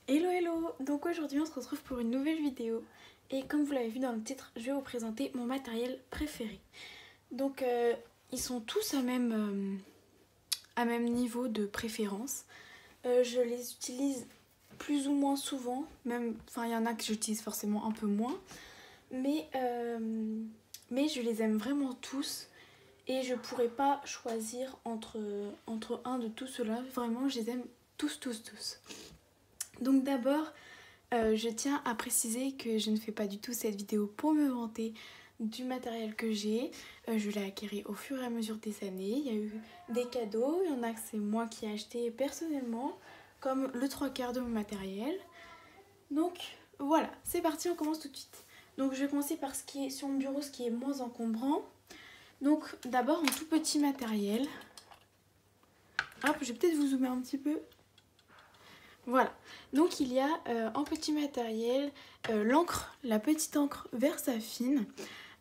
Hello hello. Donc aujourd'hui on se retrouve pour une nouvelle vidéo et comme vous l'avez vu dans le titre, je vais vous présenter mon matériel préféré. Donc ils sont tous à même niveau de préférence. Je les utilise plus ou moins souvent, même, enfin il y en a que j'utilise forcément un peu moins, mais, je les aime vraiment tous et je pourrais pas choisir entre un de tous ceux-là. Vraiment je les aime tous. Donc d'abord, je tiens à préciser que je ne fais pas du tout cette vidéo pour me vanter du matériel que j'ai. Je l'ai acquis au fur et à mesure des années. Il y a eu des cadeaux, il y en a que c'est moi qui ai acheté personnellement, comme le 3/4 de mon matériel. Donc voilà, c'est parti, on commence tout de suite. Donc je vais commencer par ce qui est sur mon bureau, ce qui est moins encombrant. Donc d'abord en tout petit matériel. Hop, je vais peut-être vous zoomer un petit peu. Voilà, donc il y a en petit matériel l'encre, la petite encre Versafine.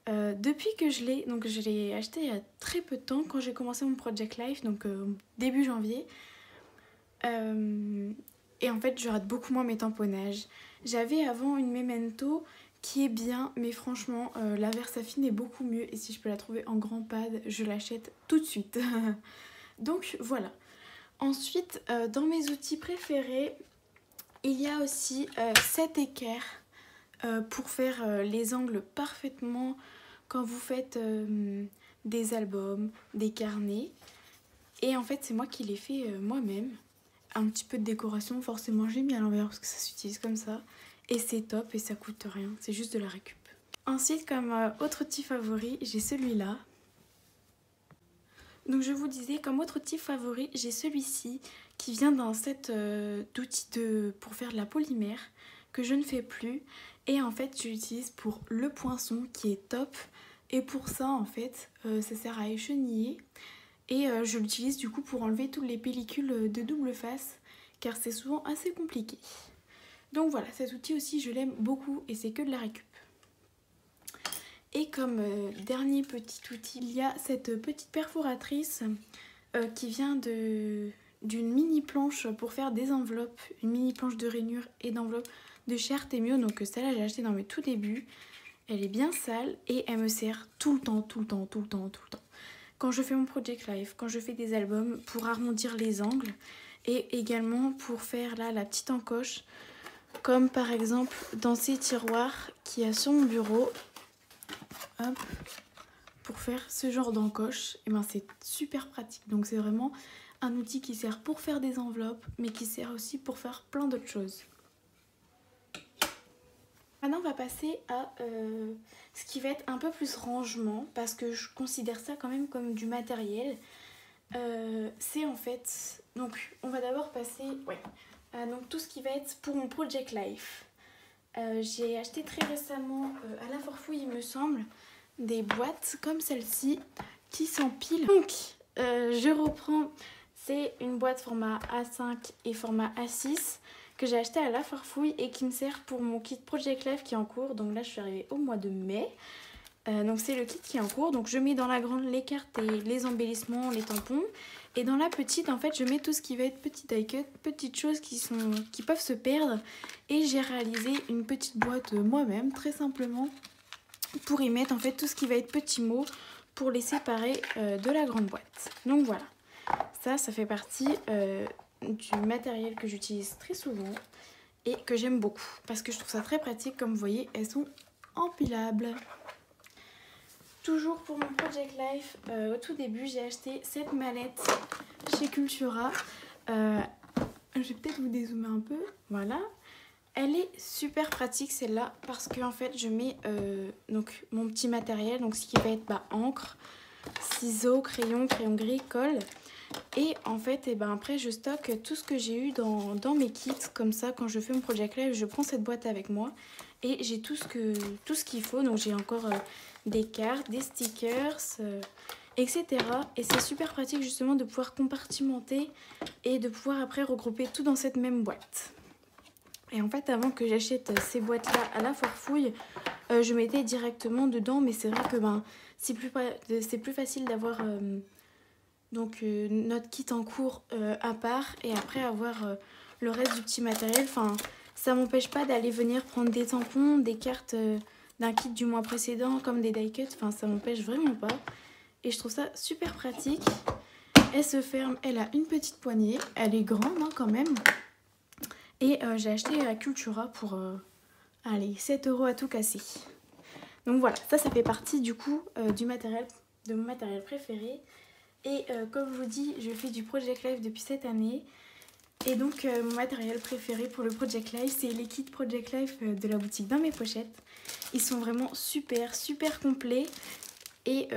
Depuis que je l'ai acheté il y a très peu de temps quand j'ai commencé mon Project Life, donc début janvier. Et en fait je rate beaucoup moins mes tamponnages. J'avais avant une Memento qui est bien, mais franchement la Versafine est beaucoup mieux et si je peux la trouver en grand pad, je l'achète tout de suite. Donc voilà. Ensuite, dans mes outils préférés, il y a aussi cet équerre pour faire les angles parfaitement quand vous faites des albums, des carnets. Et en fait, c'est moi qui l'ai fait moi-même. Un petit peu de décoration, forcément, j'ai mis à l'envers parce que ça s'utilise comme ça. Et c'est top et ça coûte rien, c'est juste de la récup. Ensuite, comme autre outil favori, j'ai celui-là. Donc je vous disais, comme autre outil favori, j'ai celui-ci qui vient d'un set d'outils pour faire de la polymère que je ne fais plus. Et en fait, je l'utilise pour le poinçon qui est top. Et pour ça, en fait, ça sert à écheniller. Et je l'utilise du coup pour enlever toutes les pellicules de double face car c'est souvent assez compliqué. Donc voilà, cet outil aussi, je l'aime beaucoup et c'est que de la récup. Et comme dernier petit outil, il y a cette petite perforatrice qui vient d'une mini planche pour faire des enveloppes, une mini planche de rainure et d'enveloppe de chez Artemio. Donc celle-là, j'ai acheté dans mes tout débuts. Elle est bien sale et elle me sert tout le temps. Quand je fais mon Project Life, quand je fais des albums, pour arrondir les angles et également pour faire là la petite encoche, comme par exemple dans ces tiroirs qu'il y a sur mon bureau. Hop, pour faire ce genre d'encoche, et ben c'est super pratique. Donc c'est vraiment un outil qui sert pour faire des enveloppes, mais qui sert aussi pour faire plein d'autres choses. Maintenant on va passer à ce qui va être un peu plus rangement, parce que je considère ça quand même comme du matériel. C'est en fait, donc on va d'abord passer donc tout ce qui va être pour mon Project Life. J'ai acheté très récemment à la Forfouille il me semble des boîtes comme celle-ci qui s'empilent. Donc je reprends, c'est une boîte format A5 et format A6 que j'ai acheté à la Farfouille et qui me sert pour mon kit Project Life qui est en cours. Donc là je suis arrivée au mois de mai. Donc c'est le kit qui est en cours. Donc je mets dans la grande les cartes et les embellissements, les tampons. Et dans la petite en fait je mets tout ce qui va être petit die cut, petites choses qui peuvent se perdre. Et j'ai réalisé une petite boîte moi-même très simplement pour y mettre en fait tout ce qui va être petits mots pour les séparer de la grande boîte. Donc voilà, ça fait partie du matériel que j'utilise très souvent et que j'aime beaucoup parce que je trouve ça très pratique. Comme vous voyez, elles sont empilables. Toujours pour mon Project Life, au tout début j'ai acheté cette mallette chez Cultura. Je vais peut-être vous dézoomer un peu, voilà. Elle est super pratique celle-là parce que en fait je mets donc mon petit matériel, donc ce qui va être encre, ciseaux, crayon gris, colle. Et en fait après je stocke tout ce que j'ai eu dans mes kits. Comme ça quand je fais mon Project Live je prends cette boîte avec moi et j'ai tout ce qu'il faut. Donc j'ai encore des cartes, des stickers, etc. Et c'est super pratique justement de pouvoir compartimenter et de pouvoir après regrouper tout dans cette même boîte. Et en fait avant que j'achète ces boîtes là à la Forfouille, je mettais directement dedans. Mais c'est vrai que c'est plus facile d'avoir notre kit en cours à part et après avoir le reste du petit matériel. Enfin, ça m'empêche pas d'aller venir prendre des tampons, des cartes d'un kit du mois précédent comme des die cuts. Enfin, ça m'empêche vraiment pas. Et je trouve ça super pratique. Elle se ferme, elle a une petite poignée. Elle est grande hein, quand même. Et j'ai acheté à Cultura pour allez, 7 € à tout casser. Donc voilà, ça fait partie du coup de mon matériel préféré. Et comme je vous dis, je fais du Project Life depuis cette année. Et donc mon matériel préféré pour le Project Life, c'est les kits Project Life de la boutique Dans mes pochettes. Ils sont vraiment super complets. Et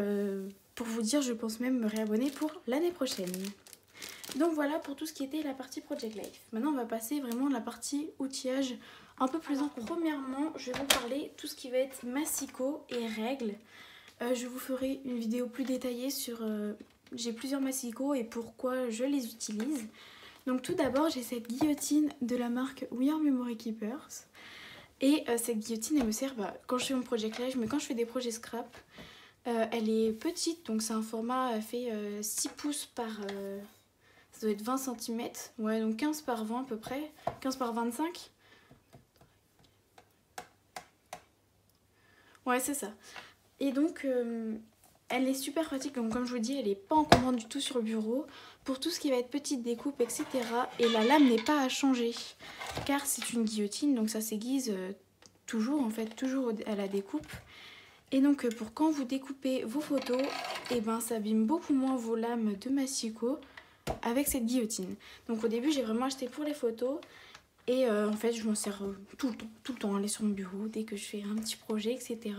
pour vous dire, je pense même me réabonner pour l'année prochaine. Donc voilà pour tout ce qui était la partie Project Life. Maintenant on va passer vraiment à la partie outillage un peu plus en. Premièrement, je vais vous parler tout ce qui va être massicot et règles. Je vous ferai une vidéo plus détaillée sur... j'ai plusieurs massicots et pourquoi je les utilise. Donc tout d'abord, j'ai cette guillotine de la marque We Are Memory Keepers. Et cette guillotine, elle me sert quand je fais mon Project Life, mais quand je fais des projets scrap. Elle est petite, donc c'est un format, elle fait 6 pouces par... ça doit être 20 cm. Ouais, donc 15 par 20 à peu près. 15 par 25. Ouais, c'est ça. Et donc, elle est super pratique. Donc, comme je vous dis, elle n'est pas encombrante du tout sur le bureau. Pour tout ce qui va être petite découpe, etc. Et la lame n'est pas à changer. Car c'est une guillotine, donc ça s'aiguise toujours, en fait, toujours à la découpe. Et donc, pour quand vous découpez vos photos, et ben, ça abîme beaucoup moins vos lames de massicot avec cette guillotine. Donc, au début, j'ai vraiment acheté pour les photos. Et en fait, je m'en sers tout le temps, elle est sur mon bureau, dès que je fais un petit projet, etc.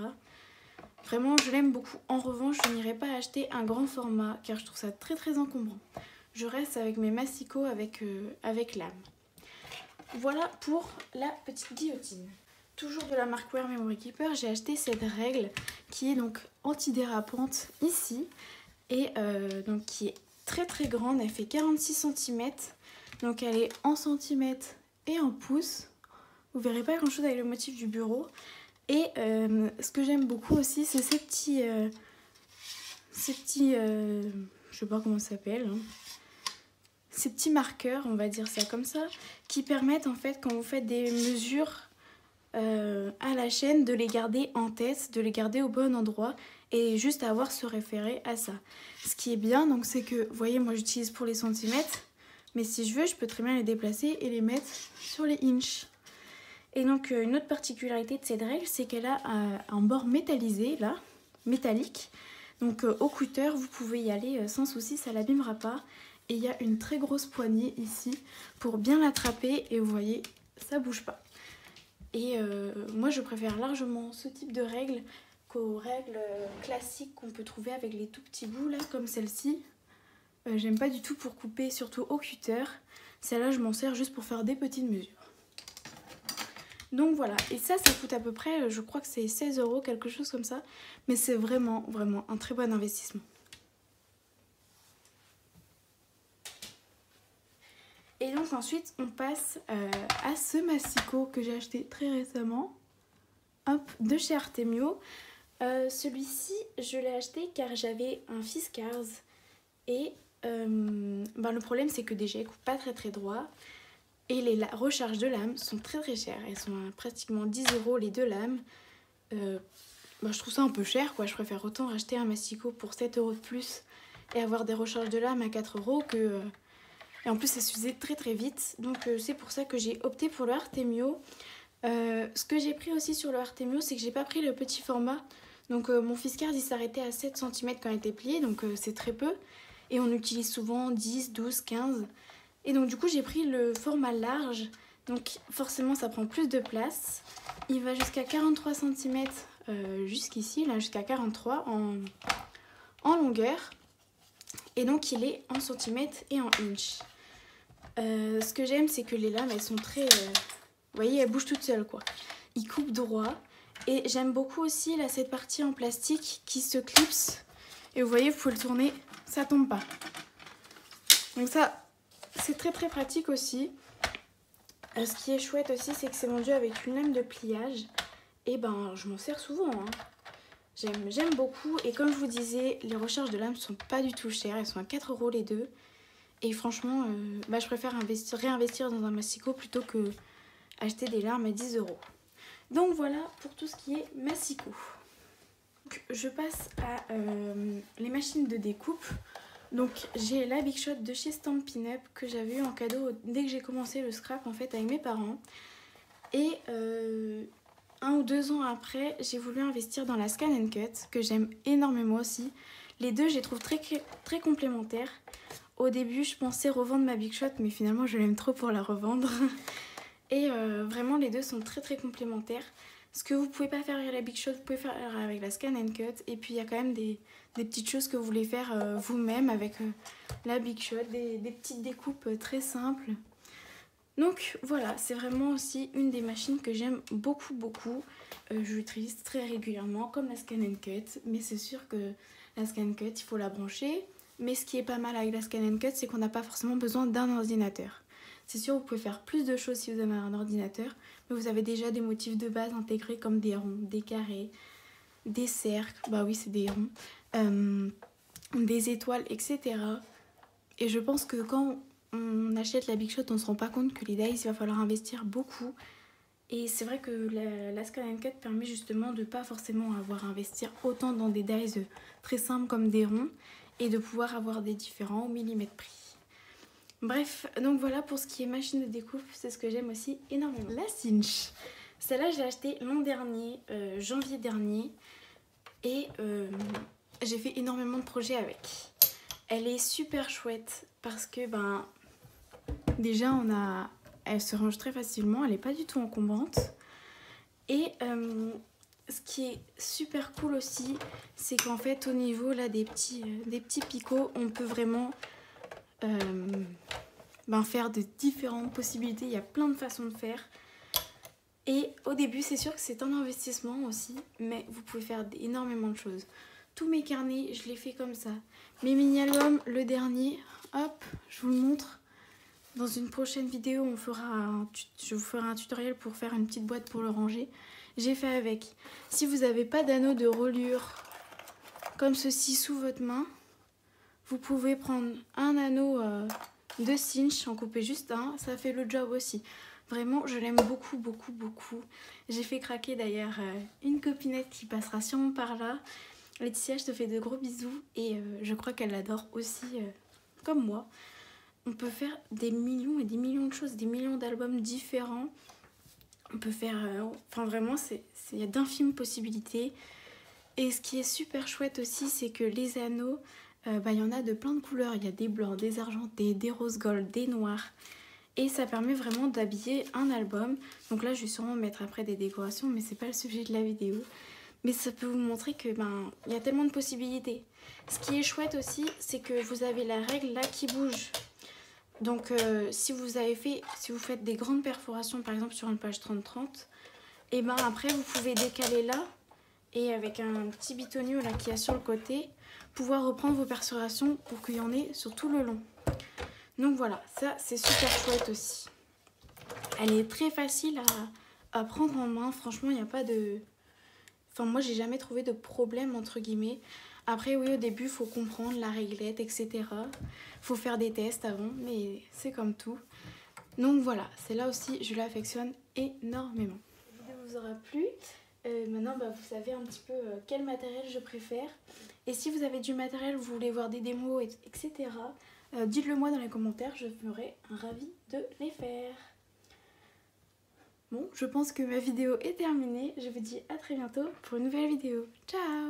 Vraiment, je l'aime beaucoup. En revanche, je n'irai pas acheter un grand format, car je trouve ça très encombrant. Je reste avec mes massicots avec lame. Voilà pour la petite guillotine. Toujours de la marque We Are Memory Keeper, j'ai acheté cette règle qui est donc antidérapante ici. Et donc qui est très grande, elle fait 46 cm. Donc elle est en centimètres et en pouces. Vous verrez pas grand chose avec le motif du bureau. Et ce que j'aime beaucoup aussi, c'est ces petits je sais pas comment ça s'appelle, hein. Ces petits marqueurs, on va dire ça comme ça, qui permettent en fait quand vous faites des mesures à la chaîne de les garder en tête, de les garder au bon endroit et juste avoir se référer à ça. Ce qui est bien, donc c'est que, vous voyez, moi j'utilise pour les centimètres. Mais si je veux, je peux très bien les déplacer et les mettre sur les inches. Et donc, une autre particularité de cette règle, c'est qu'elle a un bord métallisé, là, métallique. Donc, au cutter, vous pouvez y aller sans souci, ça ne l'abîmera pas. Et il y a une très grosse poignée ici pour bien l'attraper. Et vous voyez, ça ne bouge pas. Et moi, je préfère largement ce type de règle qu'aux règles classiques qu'on peut trouver avec les tout petits bouts, là, comme celle-ci. J'aime pas du tout pour couper, surtout au cutter. Celle-là, je m'en sers juste pour faire des petites mesures. Donc voilà, et ça coûte à peu près, je crois que c'est 16 €, quelque chose comme ça. Mais c'est vraiment un très bon investissement. Et donc ensuite, on passe à ce massicot que j'ai acheté très récemment. Hop, de chez Artemio. Celui-ci, je l'ai acheté car j'avais un Fiskars. Et le problème, c'est que déjà, il coupe pas très droit. Et les recharges de lames sont très chères. Elles sont à pratiquement 10 € les deux lames. Je trouve ça un peu cher, quoi. Je préfère autant racheter un massicot pour 7 € de plus et avoir des recharges de lames à 4 € que... Et en plus, ça s'usait très vite. Donc c'est pour ça que j'ai opté pour le Artemio. Ce que j'ai pris aussi sur le Artemio, c'est que j'ai pas pris le petit format. Donc mon Fiskars, il s'arrêtait à 7 cm quand il était plié. Donc c'est très peu. Et on utilise souvent 10, 12, 15. Et donc du coup j'ai pris le format large. Donc forcément ça prend plus de place. Il va jusqu'à 43 cm jusqu'ici, là jusqu'à 43 en longueur. Et donc il est en centimètres et en inches. Ce que j'aime, c'est que les lames, elles sont très... vous voyez, elles bougent toutes seules, quoi. Il coupe droit. Et j'aime beaucoup aussi là, cette partie en plastique qui se clipse. Et vous voyez, vous pouvez le tourner, ça tombe pas. Donc ça, c'est très pratique aussi. Ce qui est chouette aussi, c'est que c'est vendu avec une lame de pliage. Et je m'en sers souvent, hein. J'aime beaucoup. Et comme je vous disais, les recharges de lames sont pas du tout chères. Elles sont à 4 € les deux. Et franchement, je préfère réinvestir dans un Massico plutôt que acheter des larmes à 10 euros. Donc voilà pour tout ce qui est Massico. Je passe à les machines de découpe. Donc j'ai la Big Shot de chez Stampin' Up que j'avais eu en cadeau dès que j'ai commencé le scrap en fait avec mes parents. Et 1 ou 2 ans après, j'ai voulu investir dans la Scan & Cut que j'aime énormément aussi. Les deux, je les trouve très, très complémentaires. Au début, je pensais revendre ma Big Shot, mais finalement, je l'aime trop pour la revendre. Et vraiment, les deux sont très, très complémentaires. Ce que vous pouvez pas faire avec la Big Shot, vous pouvez faire avec la Scan & Cut. Et puis, il y a quand même des petites choses que vous voulez faire vous-même avec la Big Shot. Des petites découpes très simples. Donc voilà, c'est vraiment aussi une des machines que j'aime beaucoup beaucoup. Je l'utilise très régulièrement comme la Scan & Cut, mais c'est sûr que la Scan & Cut, il faut la brancher. Mais ce qui est pas mal avec la Scan & Cut, c'est qu'on n'a pas forcément besoin d'un ordinateur. C'est sûr, vous pouvez faire plus de choses si vous avez un ordinateur, mais vous avez déjà des motifs de base intégrés comme des ronds, des carrés, des cercles, bah oui c'est des ronds, des étoiles, etc. Et je pense que quand on achète la Big Shot, on se rend pas compte que les dies, il va falloir investir beaucoup. Et c'est vrai que la Scan & Cut permet justement de pas forcément avoir à investir autant dans des dies très simples comme des ronds et de pouvoir avoir des différents au millimètre prix. Bref, donc voilà pour ce qui est machine de découpe, c'est ce que j'aime aussi énormément. La Cinch, celle-là je l'ai achetée l'an dernier, janvier dernier, et j'ai fait énormément de projets avec. Elle est super chouette parce que déjà elle se range très facilement, elle n'est pas du tout encombrante. Et ce qui est super cool aussi, c'est qu'en fait au niveau là des petits picots, on peut vraiment faire de différentes possibilités. Il y a plein de façons de faire. Et au début, c'est sûr que c'est un investissement aussi, mais vous pouvez faire énormément de choses. Tous mes carnets, je les fais comme ça. Mes mini-albums, le dernier, hop, je vous le montre. Dans une prochaine vidéo, je vous ferai un tutoriel pour faire une petite boîte pour le ranger. J'ai fait avec. Si vous n'avez pas d'anneau de reliure comme ceci sous votre main, vous pouvez prendre un anneau de cinch, en couper juste un, ça fait le job aussi. Vraiment, je l'aime beaucoup, beaucoup, beaucoup. J'ai fait craquer d'ailleurs une copinette qui passera sûrement par là. Laetitia, je te fais de gros bisous et je crois qu'elle l'adore aussi comme moi. On peut faire des millions et des millions de choses, des millions d'albums différents. On peut faire... vraiment, il y a d'infimes possibilités. Et ce qui est super chouette aussi, c'est que les anneaux, il y en a de plein de couleurs. Il y a des blancs, des argentés, des rose gold, des noirs. Et ça permet vraiment d'habiller un album. Donc là, je vais sûrement mettre après des décorations, mais c'est pas le sujet de la vidéo. Mais ça peut vous montrer que il y a tellement de possibilités. Ce qui est chouette aussi, c'est que vous avez la règle là qui bouge. Donc si vous faites des grandes perforations, par exemple sur une page 30-30, et après vous pouvez décaler là, et avec un petit bitonio là qu'il y a sur le côté, pouvoir reprendre vos perforations pour qu'il y en ait sur tout le long. Donc voilà, ça c'est super chouette aussi. Elle est très facile à prendre en main, franchement il n'y a pas de... moi j'ai jamais trouvé de problème entre guillemets. Après oui, au début il faut comprendre la réglette, etc. Faut faire des tests avant, mais c'est comme tout. Donc voilà, celle-là aussi je l'affectionne énormément. La vidéo vous aura plu. Maintenant vous savez un petit peu quel matériel je préfère. Et si vous avez du matériel, vous voulez voir des démos, etc. Dites-le moi dans les commentaires, je serai ravie de les faire. Bon, je pense que ma vidéo est terminée. Je vous dis à très bientôt pour une nouvelle vidéo. Ciao!